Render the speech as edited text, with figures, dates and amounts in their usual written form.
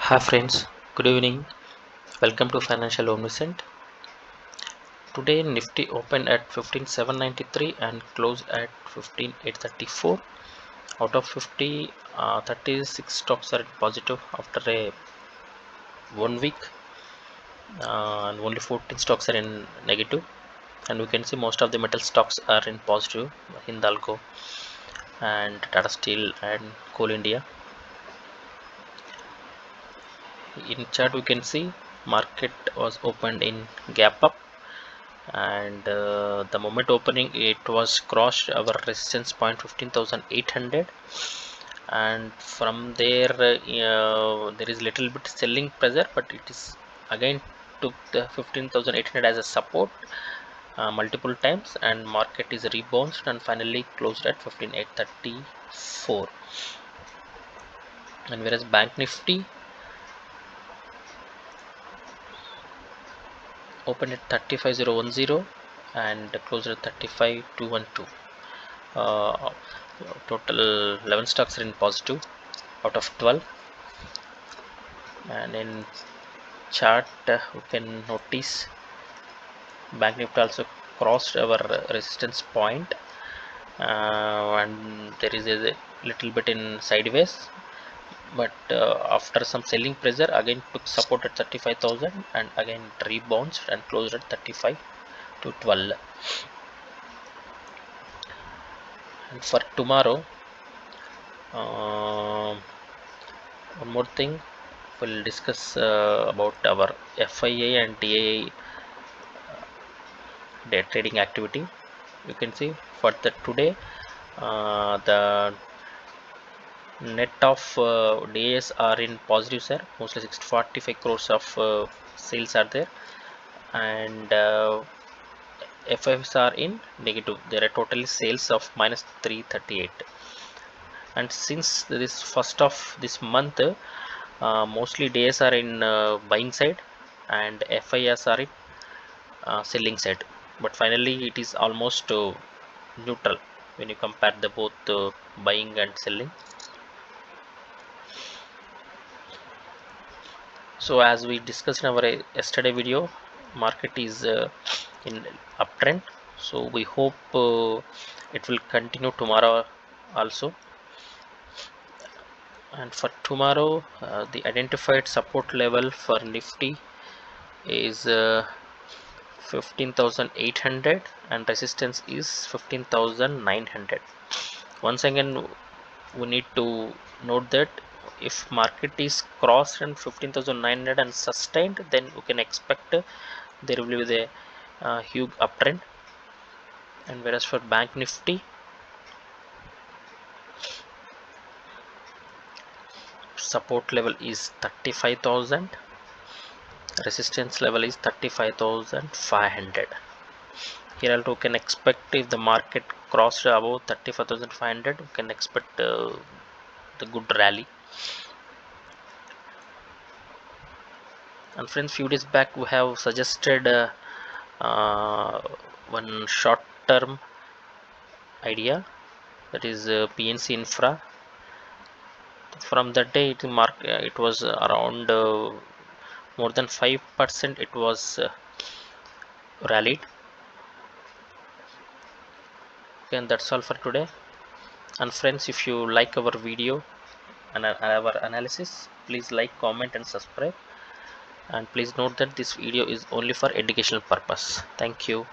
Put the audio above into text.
Hi friends, good evening. Welcome to Financial Omniscient. Today Nifty opened at 15,793 and closed at 15,834. Out of 50, 36 stocks are positive after a 1 week, and only 14 stocks are in negative. And we can see most of the metal stocks are in positive: Hindalco and Tata Steel and Coal India. In chart, we can see market was opened in gap up, and the moment opening it was crossed our resistance point 15,800, and from there there is little bit selling pressure, but it is again took the 15,800 as a support multiple times, and market is rebounded and finally closed at 15,834. And whereas bank nifty opened at 35,010 and closed at 35,212. uh, Total 11 stocks are in positive out of 12. And in chart we can notice bank nifty also crossed our resistance point, and there is a little bit in sideways, but after some selling pressure again took support at 35,000 and again rebounds and closed at 35 to 12. And for tomorrow, one more thing, we'll discuss about our FIA and DIA day trading activity. You can see for the today, the net of DAs are in positive, sir. Mostly 645 crores of sales are there, and FIs are in negative. There are totally sales of minus 338. And since this first of this month, mostly days are in buying side and FIs are in selling side, but finally it is almost neutral when you compare the both buying and selling. So as we discussed in our yesterday video, market is in uptrend, so we hope it will continue tomorrow also. And for tomorrow, the identified support level for nifty is 15,800 and resistance is 15,900. Once again, we need to note that if market is crossed and 15,900 and sustained, then we can expect there will be a huge uptrend. And whereas for bank nifty, support level is 35,000, resistance level is 35,500. Here also can expect, if the market crossed above 35,500, we can expect the good rally. And friends, few days back we have suggested one short term idea, that is PNC Infra. From that day it was around more than 5% it was rallied. Okay, and that's all for today. And friends, if you like our video and our analysis, please like, comment and subscribe. And please note that this video is only for educational purpose. Thank you.